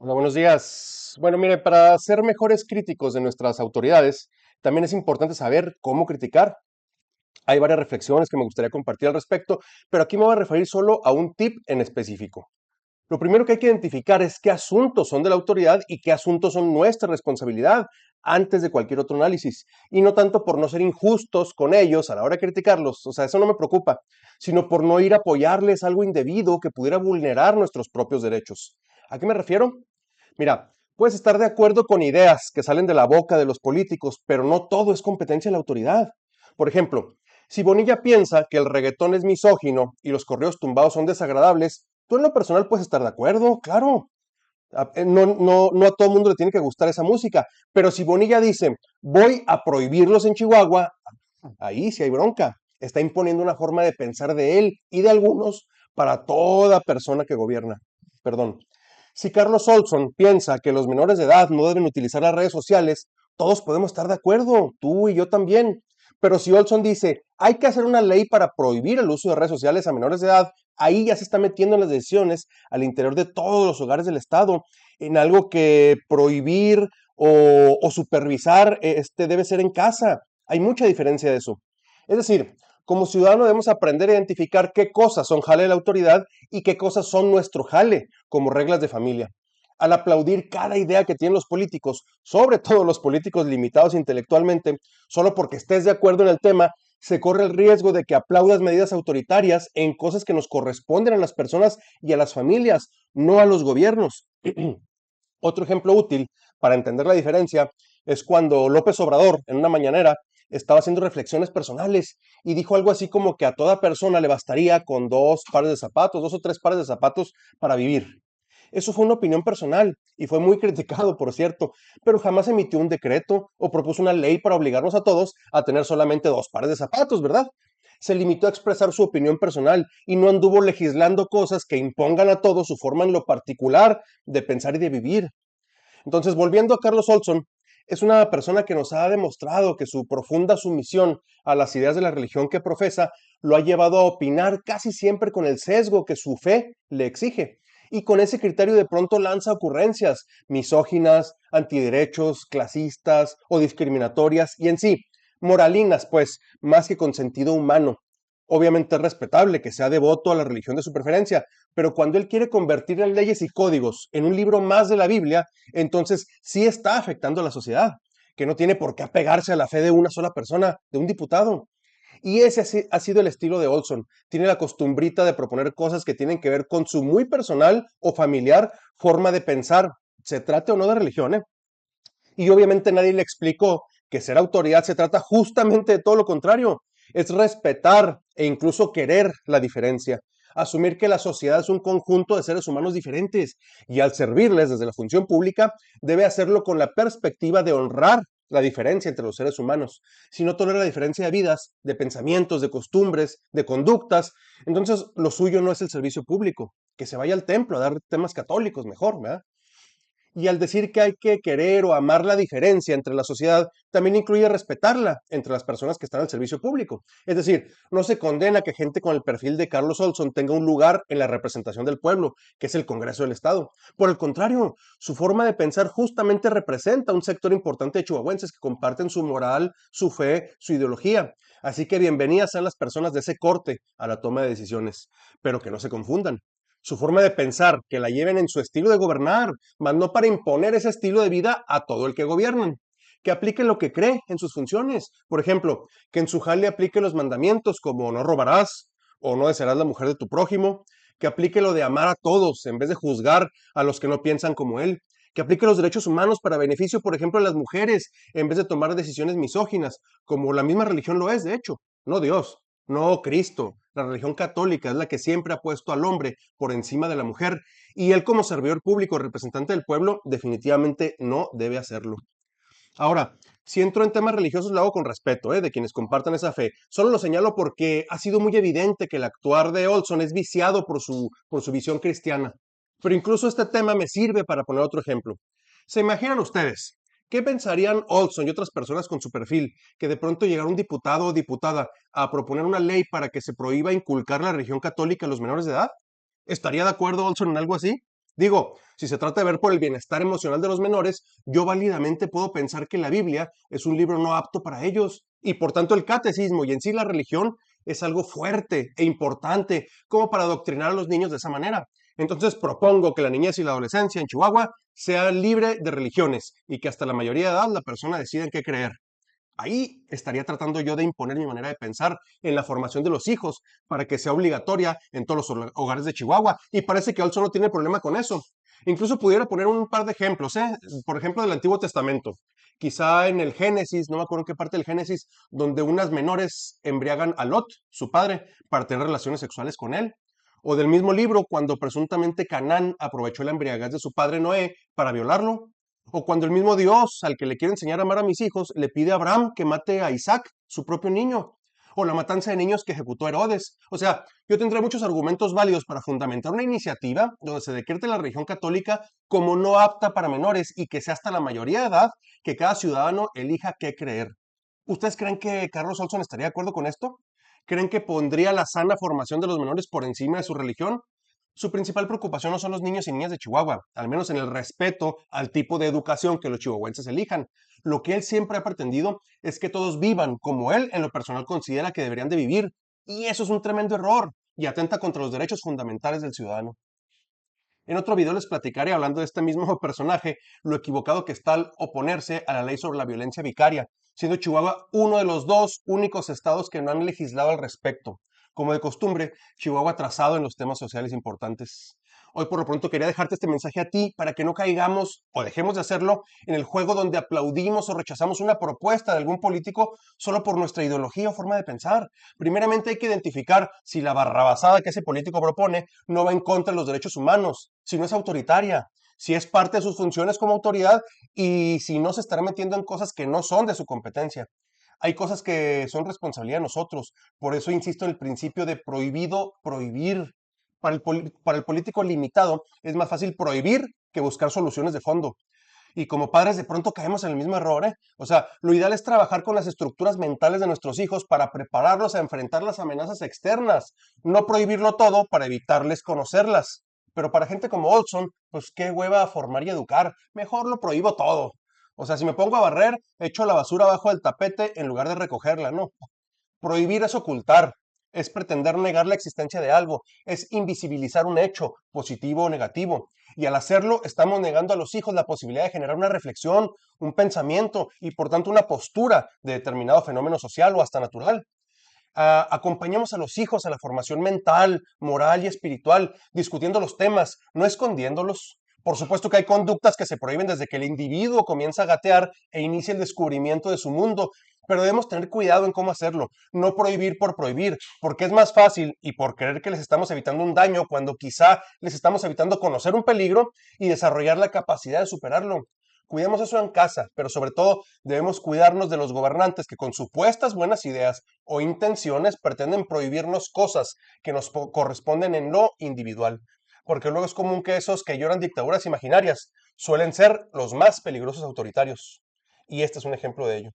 Hola, buenos días. Bueno, mire, para ser mejores críticos de nuestras autoridades, también es importante saber cómo criticar. Hay varias reflexiones que me gustaría compartir al respecto, pero aquí me voy a referir solo a un tip en específico. Lo primero que hay que identificar es qué asuntos son de la autoridad y qué asuntos son nuestra responsabilidad antes de cualquier otro análisis. Y no tanto por no ser injustos con ellos a la hora de criticarlos, o sea, eso no me preocupa, sino por no ir a apoyarles algo indebido que pudiera vulnerar nuestros propios derechos. ¿A qué me refiero? Mira, puedes estar de acuerdo con ideas que salen de la boca de los políticos, pero no todo es competencia de la autoridad. Por ejemplo, si Bonilla piensa que el reggaetón es misógino y los correos tumbados son desagradables, tú en lo personal puedes estar de acuerdo, claro. No a todo el mundo le tiene que gustar esa música, pero si Bonilla dice, voy a prohibirlos en Chihuahua, ahí sí hay bronca. Está imponiendo una forma de pensar de él y de algunos para toda persona que gobierna. Perdón. Si Carlos Olson piensa que los menores de edad no deben utilizar las redes sociales, todos podemos estar de acuerdo, tú y yo también. Pero si Olson dice, hay que hacer una ley para prohibir el uso de redes sociales a menores de edad, ahí ya se está metiendo en las decisiones al interior de todos los hogares del Estado, en algo que prohibir o supervisar debe ser en casa. Hay mucha diferencia de eso. Es decir, como ciudadano debemos aprender a identificar qué cosas son jale de la autoridad y qué cosas son nuestro jale como reglas de familia. Al aplaudir cada idea que tienen los políticos, sobre todo los políticos limitados intelectualmente, solo porque estés de acuerdo en el tema, se corre el riesgo de que aplaudas medidas autoritarias en cosas que nos corresponden a las personas y a las familias, no a los gobiernos. Otro ejemplo útil para entender la diferencia es cuando López Obrador, en una mañanera, estaba haciendo reflexiones personales y dijo algo así como que a toda persona le bastaría con dos pares de zapatos, dos o tres pares de zapatos para vivir. Eso fue una opinión personal y fue muy criticado, por cierto, pero jamás emitió un decreto o propuso una ley para obligarnos a todos a tener solamente dos pares de zapatos, ¿verdad? Se limitó a expresar su opinión personal y no anduvo legislando cosas que impongan a todos su forma en lo particular de pensar y de vivir. Entonces, volviendo a Carlos Olson, es una persona que nos ha demostrado que su profunda sumisión a las ideas de la religión que profesa lo ha llevado a opinar casi siempre con el sesgo que su fe le exige. Y con ese criterio de pronto lanza ocurrencias misóginas, antiderechos, clasistas o discriminatorias y en sí, moralinas, pues, más que con sentido humano. Obviamente es respetable que sea devoto a la religión de su preferencia, pero cuando él quiere convertir las leyes y códigos en un libro más de la Biblia, entonces sí está afectando a la sociedad, que no tiene por qué apegarse a la fe de una sola persona, de un diputado. Y ese ha sido el estilo de Olson. Tiene la costumbrita de proponer cosas que tienen que ver con su muy personal o familiar forma de pensar, se trate o no de religión, ¿eh? Y obviamente nadie le explicó que ser autoridad se trata justamente de todo lo contrario. Es respetar e incluso querer la diferencia. Asumir que la sociedad es un conjunto de seres humanos diferentes y al servirles desde la función pública debe hacerlo con la perspectiva de honrar la diferencia entre los seres humanos. Si no tolera la diferencia de vidas, de pensamientos, de costumbres, de conductas, entonces lo suyo no es el servicio público. Que se vaya al templo a dar temas católicos mejor, ¿verdad? Y al decir que hay que querer o amar la diferencia entre la sociedad, también incluye respetarla entre las personas que están al servicio público. Es decir, no se condena que gente con el perfil de Carlos Olson tenga un lugar en la representación del pueblo, que es el Congreso del Estado. Por el contrario, su forma de pensar justamente representa un sector importante de chihuahuenses que comparten su moral, su fe, su ideología. Así que bienvenidas sean las personas de ese corte a la toma de decisiones, pero que no se confundan. Su forma de pensar, que la lleven en su estilo de gobernar, más no para imponer ese estilo de vida a todo el que gobiernan. Que aplique lo que cree en sus funciones. Por ejemplo, que en su jale aplique los mandamientos como no robarás o no desearás la mujer de tu prójimo. Que aplique lo de amar a todos en vez de juzgar a los que no piensan como él. Que aplique los derechos humanos para beneficio, por ejemplo, de las mujeres en vez de tomar decisiones misóginas, como la misma religión lo es, de hecho, no Dios. No, Cristo. La religión católica es la que siempre ha puesto al hombre por encima de la mujer y él como servidor público, representante del pueblo, definitivamente no debe hacerlo. Ahora, si entro en temas religiosos, lo hago con respeto, de quienes compartan esa fe. Solo lo señalo porque ha sido muy evidente que el actuar de Olson es viciado por su visión cristiana. Pero incluso este tema me sirve para poner otro ejemplo. ¿Se imaginan ustedes? ¿Qué pensarían Olson y otras personas con su perfil que de pronto llegara un diputado o diputada a proponer una ley para que se prohíba inculcar la religión católica a los menores de edad? ¿Estaría de acuerdo Olson en algo así? Digo, si se trata de ver por el bienestar emocional de los menores, yo válidamente puedo pensar que la Biblia es un libro no apto para ellos y por tanto el catecismo y en sí la religión es algo fuerte e importante como para adoctrinar a los niños de esa manera. Entonces propongo que la niñez y la adolescencia en Chihuahua sea libre de religiones y que hasta la mayoría de edad la persona decida en qué creer. Ahí estaría tratando yo de imponer mi manera de pensar en la formación de los hijos para que sea obligatoria en todos los hogares de Chihuahua. Y parece que Olson no tiene problema con eso. Incluso pudiera poner un par de ejemplos, ¿eh? Por ejemplo, del Antiguo Testamento. Quizá en el Génesis, no me acuerdo en qué parte del Génesis, donde unas menores embriagan a Lot, su padre, para tener relaciones sexuales con él. O del mismo libro, cuando presuntamente Canaán aprovechó la embriaguez de su padre Noé para violarlo. O cuando el mismo Dios, al que le quiere enseñar a amar a mis hijos, le pide a Abraham que mate a Isaac, su propio niño. O la matanza de niños que ejecutó Herodes. O sea, yo tendré muchos argumentos válidos para fundamentar una iniciativa donde se decrete la religión católica como no apta para menores y que sea hasta la mayoría de edad que cada ciudadano elija qué creer. ¿Ustedes creen que Carlos Olson estaría de acuerdo con esto? ¿Creen que pondría la sana formación de los menores por encima de su religión? Su principal preocupación no son los niños y niñas de Chihuahua, al menos en el respeto al tipo de educación que los chihuahuenses elijan. Lo que él siempre ha pretendido es que todos vivan como él en lo personal considera que deberían de vivir. Y eso es un tremendo error y atenta contra los derechos fundamentales del ciudadano. En otro video les platicaré, hablando de este mismo personaje, lo equivocado que está al oponerse a la ley sobre la violencia vicaria, siendo Chihuahua uno de los dos únicos estados que no han legislado al respecto. Como de costumbre, Chihuahua atrasado en los temas sociales importantes. Hoy por lo pronto quería dejarte este mensaje a ti para que no caigamos o dejemos de hacerlo en el juego donde aplaudimos o rechazamos una propuesta de algún político solo por nuestra ideología o forma de pensar. Primeramente hay que identificar si la barrabasada que ese político propone no va en contra de los derechos humanos, si no es autoritaria, si es parte de sus funciones como autoridad y si no se estará metiendo en cosas que no son de su competencia. Hay cosas que son responsabilidad de nosotros. Por eso insisto en el principio de prohibido prohibir. Para el político limitado es más fácil prohibir que buscar soluciones de fondo. Y como padres de pronto caemos en el mismo error, ¿eh? O sea, lo ideal es trabajar con las estructuras mentales de nuestros hijos para prepararlos a enfrentar las amenazas externas, no prohibirlo todo para evitarles conocerlas. Pero para gente como Olson, pues qué hueva formar y educar, mejor lo prohíbo todo. O sea, si me pongo a barrer, echo la basura abajo del tapete en lugar de recogerla, ¿no? Prohibir es ocultar, es pretender negar la existencia de algo, es invisibilizar un hecho, positivo o negativo. Y al hacerlo, estamos negando a los hijos la posibilidad de generar una reflexión, un pensamiento y por tanto una postura de determinado fenómeno social o hasta natural. Acompañamos a los hijos a la formación mental, moral y espiritual, discutiendo los temas, no escondiéndolos. Por supuesto que hay conductas que se prohíben desde que el individuo comienza a gatear e inicia el descubrimiento de su mundo, pero debemos tener cuidado en cómo hacerlo, no prohibir por prohibir, porque es más fácil y por creer que les estamos evitando un daño cuando quizá les estamos evitando conocer un peligro y desarrollar la capacidad de superarlo. Cuidemos eso en casa, pero sobre todo debemos cuidarnos de los gobernantes que con supuestas buenas ideas o intenciones pretenden prohibirnos cosas que nos corresponden en lo individual. Porque luego es común que esos que lloran dictaduras imaginarias suelen ser los más peligrosos autoritarios. Y este es un ejemplo de ello.